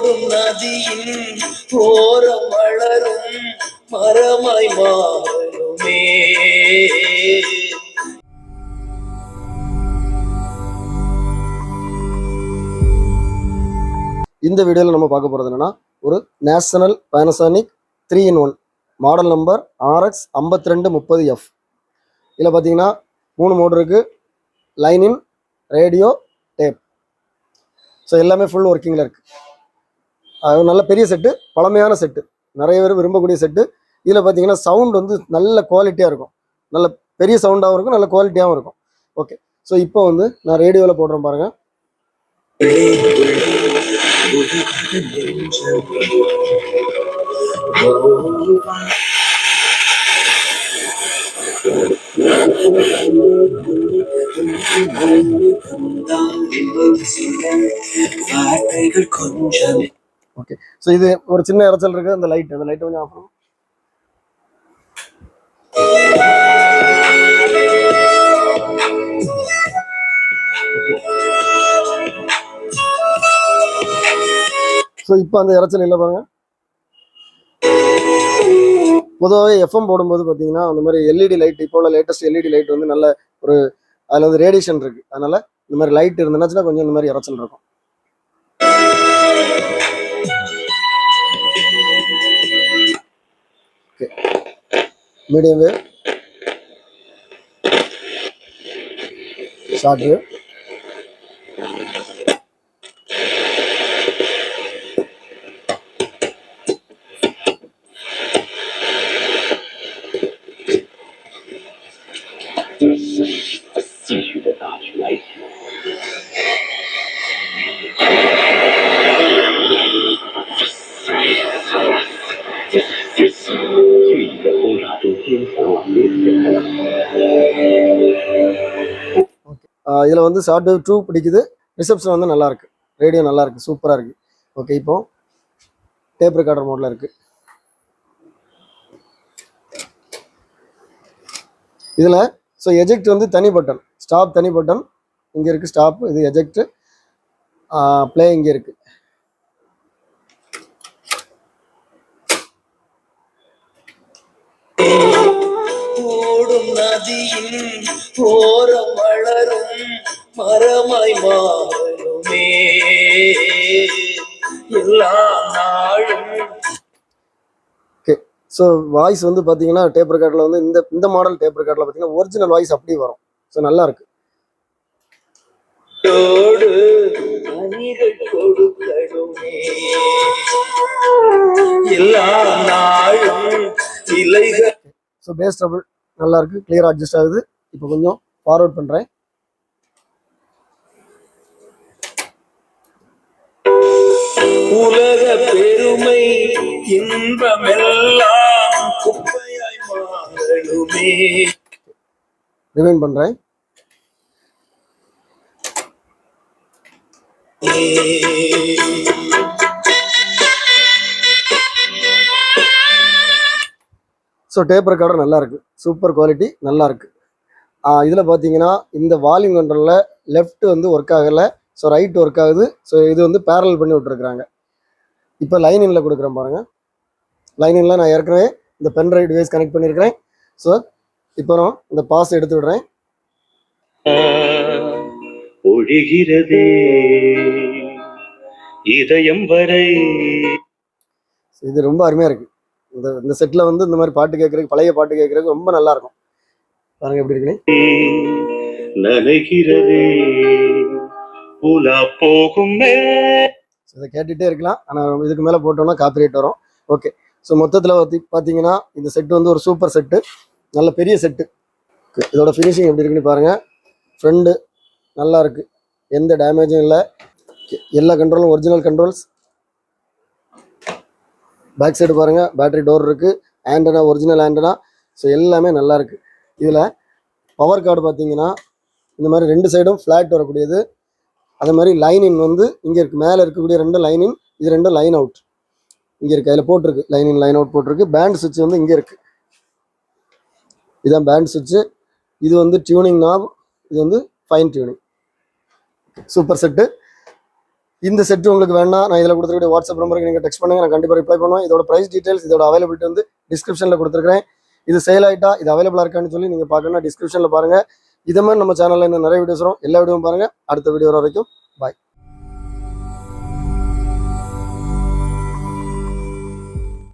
ஓடும் நதியின் ஓரம் வளரும் மரமாய் மாறுமே. இந்த வீடியோவில் நம்ம பார்க்க போகிறது என்னன்னா, ஒரு national Panasonic 3-in-1 model number RX 5230F. இதில் பார்த்தீங்கன்னா 3 மோடு இருக்குது, லைனின், ரேடியோ, டேப். ஸோ எல்லாமே ஃபுல் ஒர்க்கிங்கில் இருக்குது. அது நல்ல பெரிய செட்டு, பழமையான செட்டு, நிறைய பேர் விரும்பக்கூடிய செட்டு. இதில் பார்த்தீங்கன்னா சவுண்ட் வந்து நல்ல குவாலிட்டியாக இருக்கும், நல்ல பெரிய சவுண்டாகவும் இருக்கும், நல்ல குவாலிட்டியாகவும் இருக்கும். ஓகே, ஸோ இப்போ வந்து நான் ரேடியோவில் போடுறேன் பாருங்கள். ஓகே, ஸோ இது ஒரு சின்ன இறைச்சல் இருக்கு. அந்த லைட் கொஞ்சம் ஆஃப் பண்ணும். ஸோ இப்போ அந்த இறைச்சல் இல்லை பாருங்க. பொதுவாகவே எஃப்எம் போடும்போது பார்த்தீங்கன்னா அந்த மாதிரி எல்இடி லைட், இப்போ உள்ள லேட்டஸ்ட் எல்இடி லைட் வந்து நல்ல ஒரு அதில் வந்து ரேடியேஷன் இருக்கு. அதனால இந்த மாதிரி லைட் இருந்துச்சுன்னா கொஞ்சம் இந்த மாதிரி இறைச்சல் இருக்கும். Okay, medium wave, short wave, இதில் வந்து ஷார்ட் வேவ் 2 பிடிக்குது. ரிசப்ஷன் வந்து நல்லா இருக்கு, ரேடியோ நல்லா இருக்கு, சூப்பராக இருக்கு. ஓகே, இப்போ டேப் ரெக்கார்டர் மோட்ல இருக்கு. இதில் ஸோ எஜெக்ட் வந்து தனி பட்டன், ஸ்டாப் தனி பட்டன் இங்கே இருக்குது, ஸ்டாப். இது எஜெக்ட், ப்ளே இங்கே இருக்குது. ஓடும் நதியின் ஓரம் வளரும் மரமாய் மாறுமே எல்லா நாளும். ஓகே, ஸோ வாய்ஸ் வந்து பார்த்தீங்கன்னா டேப் ரெக்கார்டில் வந்து இந்த மாடல் டேப் ரெக்கார்டில் பார்த்தீங்கன்னா ஒரிஜினல் வாய்ஸ் அப்படியே வரும். ஸோ நல்லா இருக்கு. ஸோ பேஸ் ட்ரபிள் நல்லா இருக்கு, கிளியராக அட்ஜஸ்ட் ஆகுது. இப்போ கொஞ்சம் ஃபார்வர்ட் பண்ணுறேன். உலக பெருமை இன்பமெல்லாம் குப்பையாய் மாறுமே. ரிவைண்ட் பண்ணுறேன். ஸோ டேப் ரெக்கார்டர் நல்லா இருக்கு, சூப்பர் குவாலிட்டி, நல்லா இருக்கு. இதில் பார்த்தீங்கன்னா இந்த வால்யூம் கண்ட்ரோலில் லெஃப்ட் வந்து ஒர்க் ஆகலை, ஸோ ரைட் ஒர்க் ஆகுது. ஸோ இது வந்து பேரல் பண்ணி விட்டுருக்குறாங்க. இப்போ லைனிங்கில் கொடுக்குறேன் பாருங்கள். லைனிங்கில் நான் ஏற்கனவே இந்த பென் ட்ரைவ் டிவைஸ் கனெக்ட் பண்ணியிருக்கிறேன். ஸோ இப்போ நான் இந்த பாஸ் எடுத்து விடுறேன். ஒழிகிறதே இதயம் வரை. இது ரொம்ப அருமையாக இருக்குது. இந்த செட்டில் வந்து இந்த மாதிரி பாட்டு கேட்குறதுக்கு, பழைய பாட்டு கேட்குறதுக்கு ரொம்ப நல்லா இருக்கும். பாருங்க எப்படி இருக்குன்னு. இதை கேட்டுகிட்டே இருக்கலாம், ஆனால் இதுக்கு மேலே போட்டோம்னா காப்பிரைட் வரும். ஓகே, ஸோ மொத்தத்தில் பார்த்தீங்கன்னா இந்த செட்டு வந்து ஒரு சூப்பர் செட்டு, நல்ல பெரிய செட்டு. இதோட ஃபினிஷிங் எப்படி இருக்குன்னு பாருங்கள். ஃப்ரண்ட் நல்லா இருக்குது, எந்த டேமேஜும் இல்லை. எல்லா கண்ட்ரோலும் ஒரிஜினல் கண்ட்ரோல்ஸ். பேக் சைடு பாருங்கள், பேட்டரி டோர் இருக்குது, ஆண்டனா ஒரிஜினல் ஆண்டனா. ஸோ எல்லாமே நல்லா இருக்குது. இதில் பவர் கார்டு பார்த்தீங்கன்னா இந்த மாதிரி 2 சைடும் ஃப்ளாட் வரக்கூடியது. அதே மாதிரி லைன் இன் வந்து இங்கே இருக்குது, மேலே இருக்கக்கூடிய 2 லைன் இன், இது 2 லைன் அவுட் இங்கே இருக்குது. அதில் போட்டிருக்கு லைன் இன் லைன் அவுட் போட்டிருக்கு. பேண்ட் சுவிட்ச் வந்து இங்கே இருக்குது, இதுதான் பேண்ட் சுவிட்சு. இது வந்து டியூனிங் நாப், இது வந்து ஃபைன் டியூனிங். Super set. இந்த செட்டு உங்களுக்கு வேணா நான் இதில் கொடுத்துருக்க வாட்ஸ்அப் நம்பருக்கு நீங்கள் டெக்ஸ்ட் பண்ணுங்க, நான் கண்டிப்பாக ரிப்ளை பண்ணுவேன். இதோட ப்ரைஸ் டீடைல்ஸ், இதோட அவைலபிலிட்டி வந்து டிஸ்கிரிப்ஷனில் கொடுத்துருக்கேன். இது சேல் ஆகிட்டா இது அவைலபிளாக இருக்கான்னு சொல்லி நீங்கள் பார்க்கணும்னா டிஸ்கிரிப்ஷனில் பாருங்கள். இதே மாதிரி நம்ம சேனலில் இன்னும் நிறைய வீடியோஸ் வரும். எல்லா வீடியோவும் பாருங்கள். அடுத்த வீடியோ வரைக்கும் பாய்.